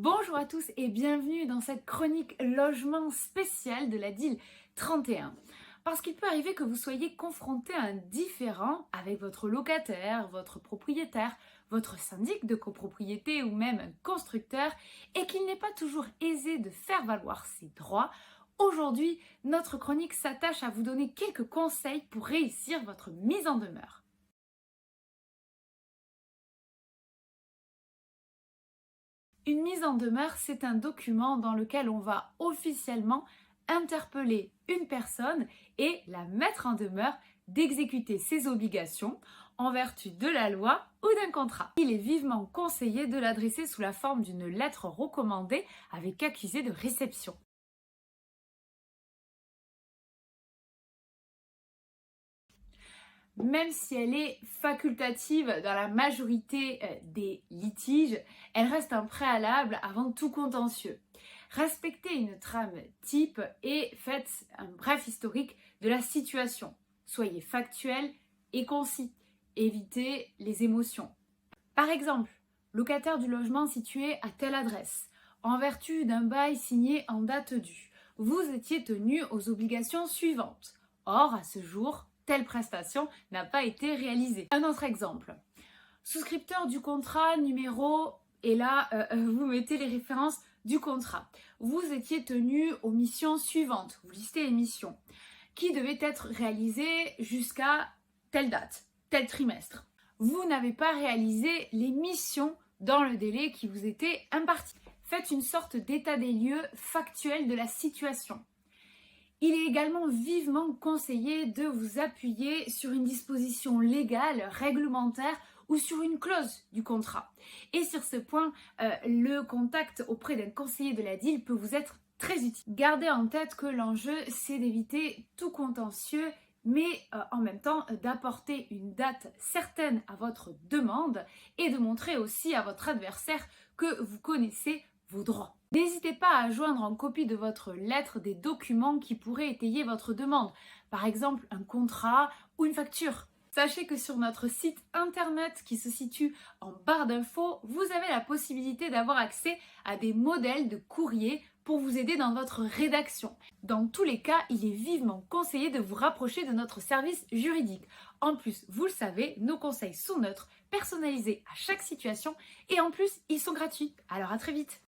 Bonjour à tous et bienvenue dans cette chronique logement spéciale de la DIL 31. Parce qu'il peut arriver que vous soyez confronté à un différend avec votre locataire, votre propriétaire, votre syndic de copropriété ou même un constructeur et qu'il n'est pas toujours aisé de faire valoir ses droits. Aujourd'hui, notre chronique s'attache à vous donner quelques conseils pour réussir votre mise en demeure. Une mise en demeure, c'est un document dans lequel on va officiellement interpeller une personne et la mettre en demeure d'exécuter ses obligations en vertu de la loi ou d'un contrat. Il est vivement conseillé de l'adresser sous la forme d'une lettre recommandée avec accusé de réception. Même si elle est facultative dans la majorité des litiges, elle reste un préalable avant tout contentieux. Respectez une trame type et faites un bref historique de la situation. Soyez factuel et concis. Évitez les émotions. Par exemple, locataire du logement situé à telle adresse, en vertu d'un bail signé en date due, vous étiez tenu aux obligations suivantes. Or, à ce jour, telle prestation n'a pas été réalisée. Un autre exemple. Souscripteur du contrat numéro, et là, vous mettez les références du contrat. Vous étiez tenu aux missions suivantes. Vous listez les missions qui devaient être réalisées jusqu'à telle date, tel trimestre. Vous n'avez pas réalisé les missions dans le délai qui vous était imparti. Faites une sorte d'état des lieux factuel de la situation. Il est également vivement conseillé de vous appuyer sur une disposition légale, réglementaire ou sur une clause du contrat. Et sur ce point, le contact auprès d'un conseiller de la DIL peut vous être très utile. Gardez en tête que l'enjeu, c'est d'éviter tout contentieux, mais en même temps d'apporter une date certaine à votre demande et de montrer aussi à votre adversaire que vous connaissez vos droits. N'hésitez pas à joindre en copie de votre lettre des documents qui pourraient étayer votre demande, par exemple un contrat ou une facture. Sachez que sur notre site internet qui se situe en barre d'infos, vous avez la possibilité d'avoir accès à des modèles de courrier pour vous aider dans votre rédaction. Dans tous les cas, il est vivement conseillé de vous rapprocher de notre service juridique. En plus, vous le savez, nos conseils sont neutres, personnalisés à chaque situation et en plus, ils sont gratuits. Alors à très vite!